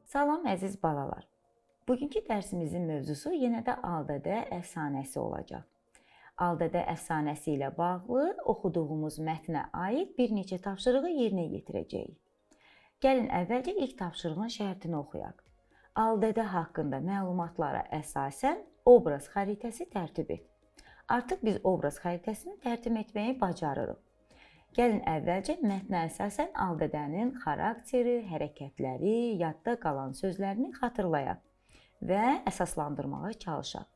Salam əziz balalar. Bugünkü dərsimizin mövzusu yenə də Al-Dədə əfsanəsi olacaq. Al-Dədə əfsanəsi ilə bağlı oxuduğumuz mətnə aid bir neçə tapşırığı yerinə yetirəcəyik. Gəlin əvvəlcə ilk tapşırığın şərtini oxuyaq. Al-Dədə haqqında məlumatlara əsasən obraz xəritəsi tərtib et. Artıq biz obraz xəritəsini tərtib etməyi bacarırıq. Gəlin əvvəlcə mətnə əsasən Al-Dədənin xarakteri, hərəkətləri, yadda qalan sözlərini xatırlayaq və əsaslandırmağa çalışaq.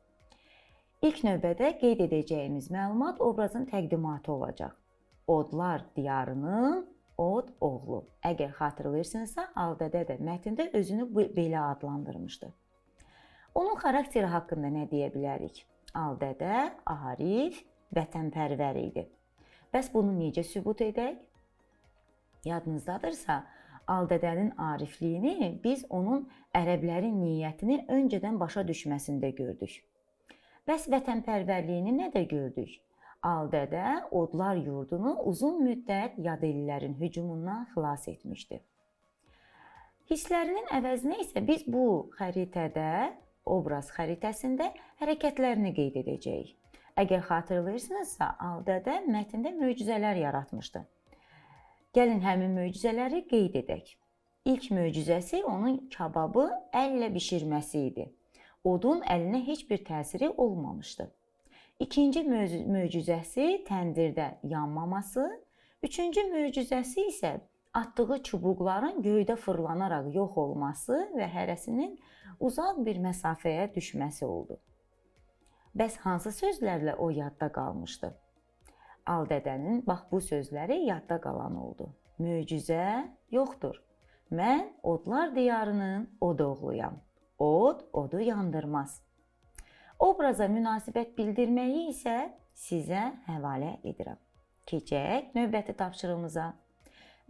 İlk növbədə qeyd edəcəyimiz məlumat obrazın təqdimatı olacaq. Odlar diyarının od oğlu. Əgər xatırlayırsınızsa, Al-Dədə də mətndə özünü belə adlandırmışdı. Onun xarakteri haqqında nə deyə bilərik? Al-Dədə arif, vətənpərvər idi. Bəs bunu necə sübut edək? Yadınızdadırsa, Al-Dədənin arifliyini biz onun ərəblərin niyyətini öncədən başa düşməsində gördük. Bəs vətənpərvərliyini nədə gördük? Al-Dədə odlar yurdunu uzun müddət yad ellilərin hücumundan xilas etmişdi. Hisslərinin əvəzinə isə biz bu xəritədə, obraz xəritəsində hərəkətlərini qeyd edəcəyik. Əgər xatırlayırsınızsa, Al-Dədə mətndə möcüzələr yaratmışdı. Gəlin həmin möcüzələri qeyd edək. İlk möcüzəsi onun kababı əllə bişirməsi idi. Odun əlinə heç bir təsiri olmamışdı. İkinci möcüzəsi təndirdə yanmaması. Üçüncü möcüzəsi isə atdığı çubuqların göydə fırlanaraq yox olması və hərəsinin uzaq bir məsafəyə düşməsi oldu. Bəs hansı sözlərlə o yadda qalmışdı? Al-Dədənin bax bu sözləri yadda qalan oldu. Möcüzə yoxdur. Mən odlar diyarının od oğluyam. Od, odu yandırmaz. Obraza münasibət bildirməyi isə sizə həvalə edirəm. Keçək növbəti tapşırığımıza.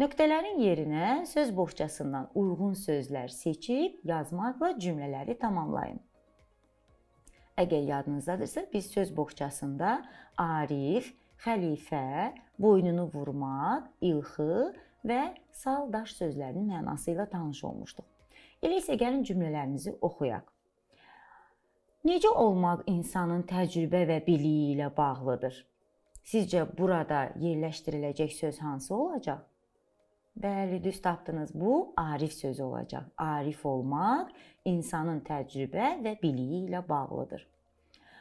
Nöqtələrin yerinə söz boğçasından uyğun sözlər seçib yazmaqla cümlələri tamamlayın. Əgər yadınızdadırsa, biz söz boğçasında arif, xəlifə, boynunu vurmaq, ilxı və saldaş sözlərinin mənası ilə tanış olmuşduq. Elə isə gəlin cümlələrimizi oxuyaq. Necə olmaq insanın təcrübə və biliyi ilə bağlıdır? Sizcə burada yerləşdiriləcək söz hansı olacaq? Bəli, düz tapdınız. Bu arif sözü olacaq. Arif olmaq insanın təcrübə və biliyi ilə bağlıdır.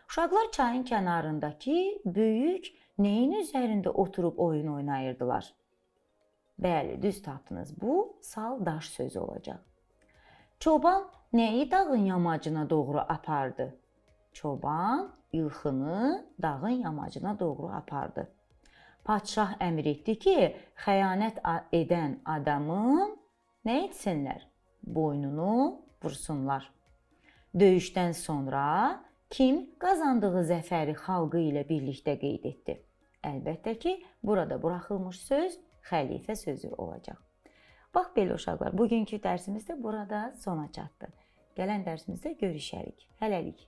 Uşaqlar çayın kənarındakı böyük nəyin üzərində oturub oyun oynayırdılar? Bəli, düz tapdınız. Bu saldaş sözü olacaq. Çoban nəyi dağın yamacına doğru apardı? Çoban ilxını dağın yamacına doğru apardı. Padşah əmr etdi ki, xəyanət edən adamın nə etsinlər? Boynunu vursunlar. Döyüşdən sonra kim qazandığı zəfəri xalqı ilə birlikdə qeyd etdi? Əlbəttə ki, burada buraxılmış söz xəlifə sözü olacaq. Bax belə uşaqlar, bugünkü dərsimiz də burada sona çatdı. Gələn dərsimizdə görüşərik. Hələlik.